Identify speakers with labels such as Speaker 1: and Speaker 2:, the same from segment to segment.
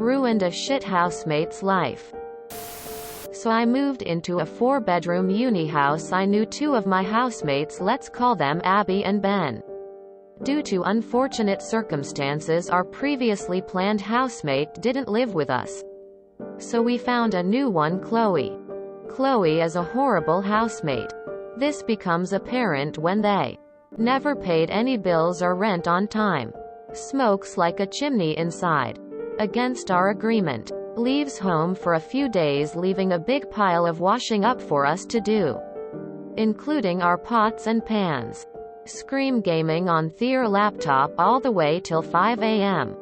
Speaker 1: ruined a shit housemate's life. So I moved into a 4-bedroom uni house. I knew 2 of my housemates, let's call them Abby and Ben. Due to unfortunate circumstances, our previously planned housemate didn't live with us. So we found a new one, Chloe. Chloe is a horrible housemate. This becomes apparent when they never paid any bills or rent on time, smokes like a chimney inside, against our agreement, leaves home for a few days leaving a big pile of washing up for us to do, including our pots and pans, scream gaming on their laptop all the way till 5 a.m.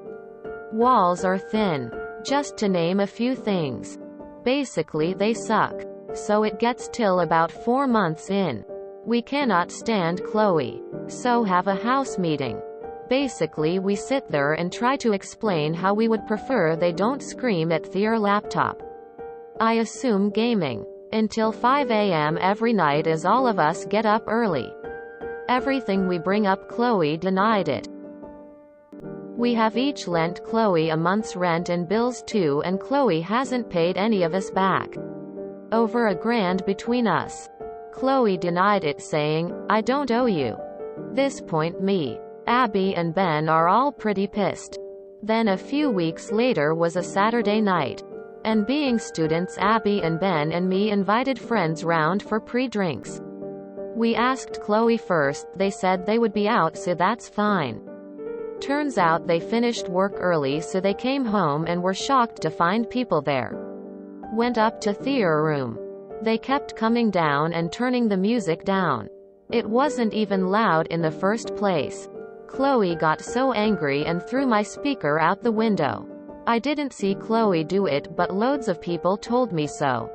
Speaker 1: Walls are thin, just to name a few things. Basically they suck. So it gets till about 4 months in. We cannot stand Chloe. So have a house meeting. Basically we sit there and try to explain how we would prefer they don't scream at their laptop. I assume gaming until 5 a.m. every night as all of us get up early. Everything we bring up, Chloe denied it. We have each lent Chloe a month's rent and bills too, and Chloe hasn't paid any of us back. Over $1,000 between us. Chloe denied it, saying, I don't owe you. This point me, Abby and Ben are all pretty pissed. Then a few weeks later was a Saturday night. And being students, Abby and Ben and me invited friends round for pre-drinks. We asked Chloe first, they said they would be out, so that's fine. Turns out they finished work early, so they came home and were shocked to find people there. Went up to their room. They kept coming down and turning the music down. It wasn't even loud in the first place. Chloe got so angry and threw my speaker out the window. I didn't see Chloe do it, but loads of people told me so.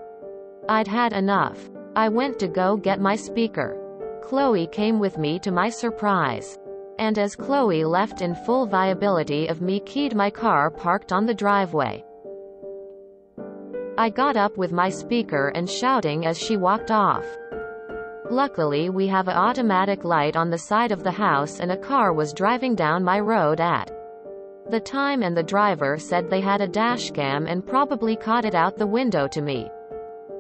Speaker 1: I'd had enough. I went to go get my speaker. Chloe came with me to my surprise. And as Chloe left in full viability of me, keyed my car parked on the driveway. I got up with my speaker and shouting as she walked off. Luckily we have an automatic light on the side of the house and a car was driving down my road at the time, and the driver said they had a dashcam and probably caught it out the window to me.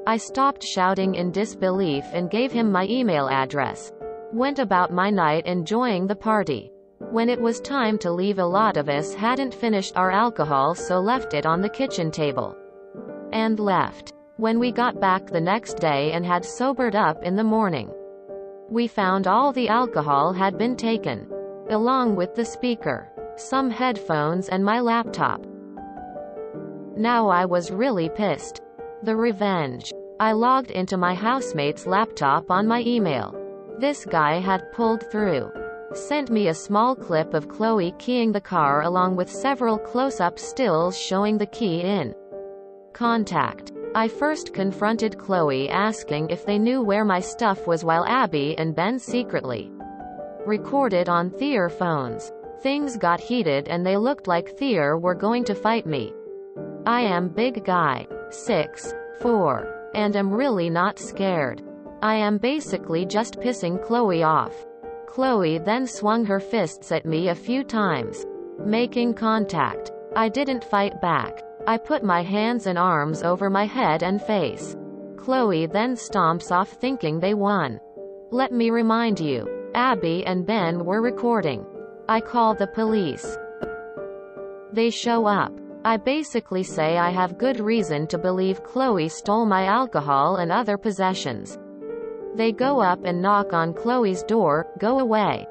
Speaker 1: I stopped shouting in disbelief and gave him my email address. Went about my night enjoying the party. When it was time to leave, a lot of us hadn't finished our alcohol, so left it on the kitchen table. And left. When we got back the next day and had sobered up in the morning, we found all the alcohol had been taken, along with the speaker, some headphones and my laptop. Now I was really pissed. The revenge. I logged into my housemate's laptop on my email. This guy had pulled through. Sent me a small clip of Chloe keying the car along with several close-up stills showing the key in contact. I first confronted Chloe asking if they knew where my stuff was, while Abby and Ben secretly recorded on their phones. Things got heated and they looked like their were going to fight me. I am big guy, 6'4", and am really not scared. I am basically just pissing Chloe off. Chloe then swung her fists at me a few times, making contact. I didn't fight back. I put my hands and arms over my head and face. Chloe then stomps off thinking they won. Let me remind you, Abby and Ben were recording. I call the police. They show up. I basically say I have good reason to believe Chloe stole my alcohol and other possessions. They go up and knock on Chloe's door, go away.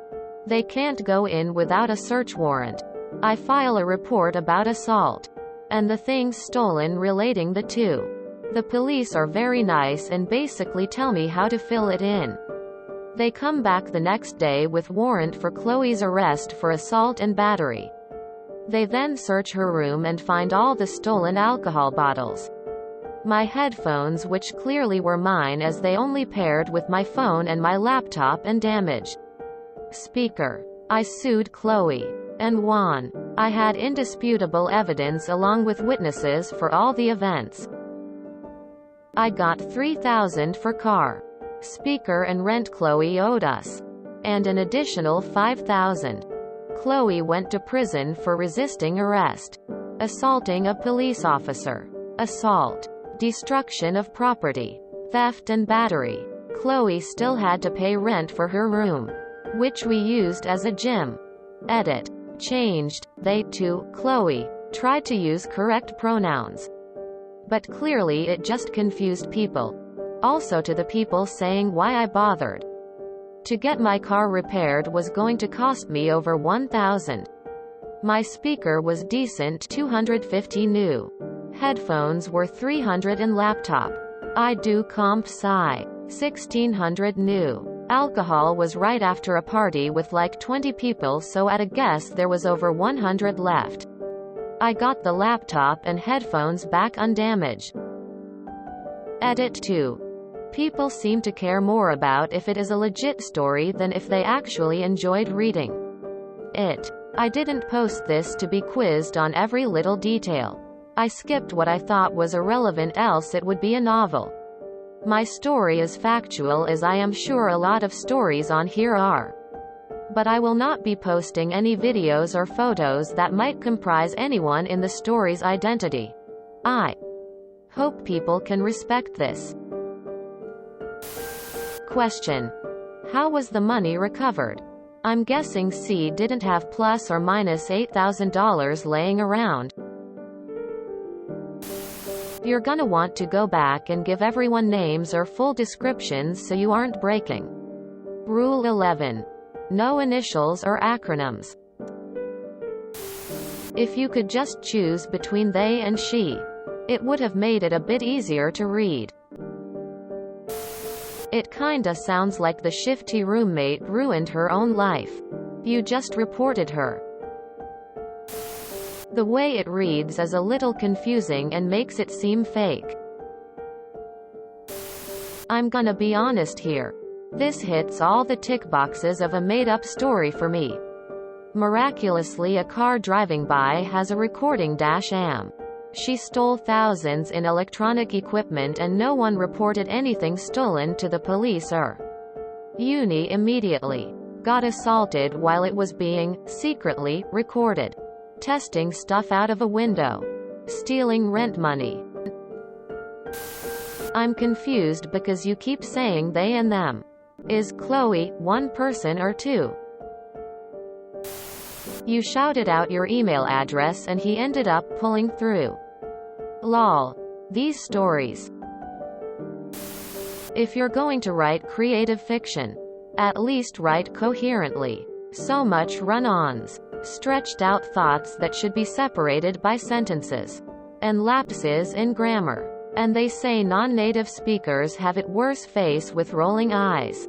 Speaker 1: They can't go in without a search warrant. I file a report about assault and the things stolen relating the two. The police are very nice and basically tell me how to fill it in. They come back the next day with warrant for Chloe's arrest for assault and battery. They then search her room and find all the stolen alcohol bottles. My headphones, which clearly were mine as they only paired with my phone, and my laptop, and damaged speaker. I sued Chloe and won. I had indisputable evidence along with witnesses for all the events. I got $3,000 for car, speaker and rent Chloe owed us, and an additional $5,000. Chloe went to prison for resisting arrest. assaulting a police officer, assault, destruction of property, theft and battery. Chloe still had to pay rent for her room, which we used as a gym. Edit. Changed. They, to Chloe, tried to use correct pronouns. But clearly it just confused people. Also to the people saying why I bothered. To get my car repaired was going to cost me over $1,000. My speaker was decent, 250 new. Headphones were 300 and laptop. I do comp sci. 1600 new. Alcohol was right after a party with like 20 people, so at a guess there was over 100 left. I got the laptop and headphones back undamaged. Edit 2. People seem to care more about if it is a legit story than if they actually enjoyed reading it. I didn't post this to be quizzed on every little detail. I skipped what I thought was irrelevant, else it would be a novel. My story is factual, as I am sure a lot of stories on here are. But I will not be posting any videos or photos that might comprise anyone in the story's identity. I hope people can respect this. Question. How was the money recovered? I'm guessing C didn't have plus or minus $8,000 laying around. You're gonna want to go back and give everyone names or full descriptions so you aren't breaking Rule 11. No initials or acronyms. If you could just choose between they and she, it would have made it a bit easier to read. It kinda sounds like the shifty roommate ruined her own life. You just reported her. The way it reads is a little confusing and makes it seem fake. I'm gonna be honest here. This hits all the tick boxes of a made-up story for me. Miraculously, a car driving by has a recording -am. She stole thousands in electronic equipment and no one reported anything stolen to the police or uni immediately. Got assaulted while it was being secretly recorded. Testing stuff out of a window. Stealing rent money. I'm confused because you keep saying they and them. Is Chloe one person or two? You shouted out your email address and he ended up pulling through. Lol. These stories. If you're going to write creative fiction, at least write coherently. So much run-ons. Stretched out thoughts that should be separated by sentences. And lapses in grammar. And they say non-native speakers have it worse, face with rolling eyes.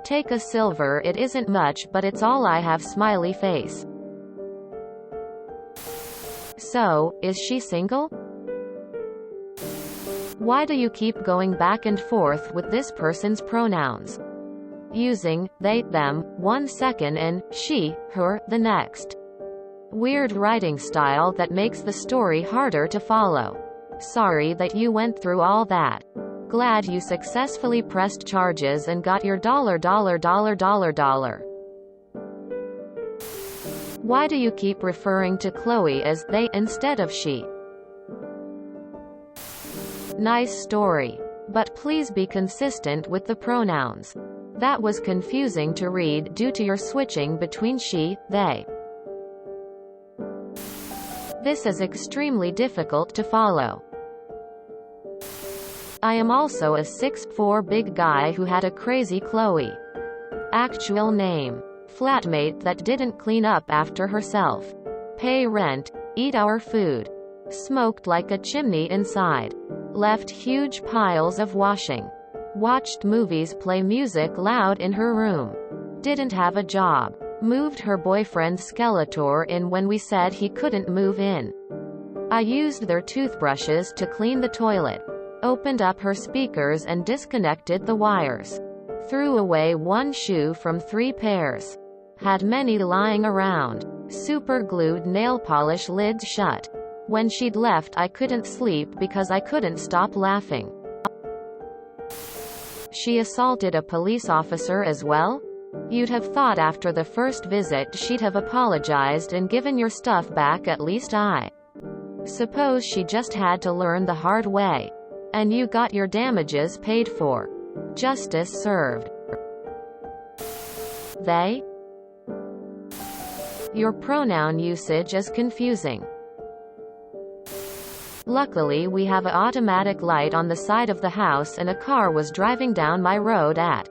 Speaker 1: Take a silver, it isn't much but it's all I have, smiley face. So, is she single? Why do you keep going back and forth with this person's pronouns? Using they, them, 1 second and she, her, the next. Weird writing style that makes the story harder to follow. Sorry that you went through all that. Glad you successfully pressed charges and got your $. Why do you keep referring to Chloe as they instead of she? Nice story. But please be consistent with the pronouns. That was confusing to read due to your switching between she, they. This is extremely difficult to follow. I am also a 6'4" big guy who had a crazy Chloe. Actual name. Flatmate that didn't clean up after herself. Pay rent. Eat our food. Smoked like a chimney inside. Left huge piles of washing. Watched movies, play music loud in her room. Didn't have a job. Moved her boyfriend Skeletor in when we said he couldn't move in. I used their toothbrushes to clean the toilet. Opened up her speakers and disconnected the wires. Threw away 1 shoe from 3 pairs. Had many lying around. Super glued nail polish lids shut. When she'd left I couldn't sleep because I couldn't stop laughing. She assaulted a police officer as well? You'd have thought after the first visit she'd have apologized and given your stuff back. At least I suppose she just had to learn the hard way. And you got your damages paid for. Justice served. They? Your pronoun usage is confusing. Luckily we have an automatic light on the side of the house and a car was driving down my road at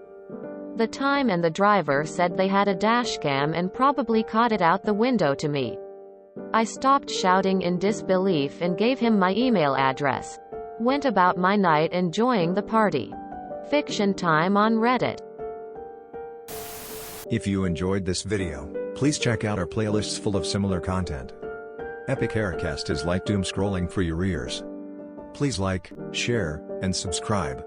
Speaker 1: the time, and the driver said they had a dashcam and probably caught it out the window to me. I stopped shouting in disbelief and gave him my email address. Went about my night enjoying the party. Fiction time on Reddit.
Speaker 2: If you enjoyed this video, please check out our playlists full of similar content. Epic Haircast is like doom scrolling for your ears. Please like, share, and subscribe.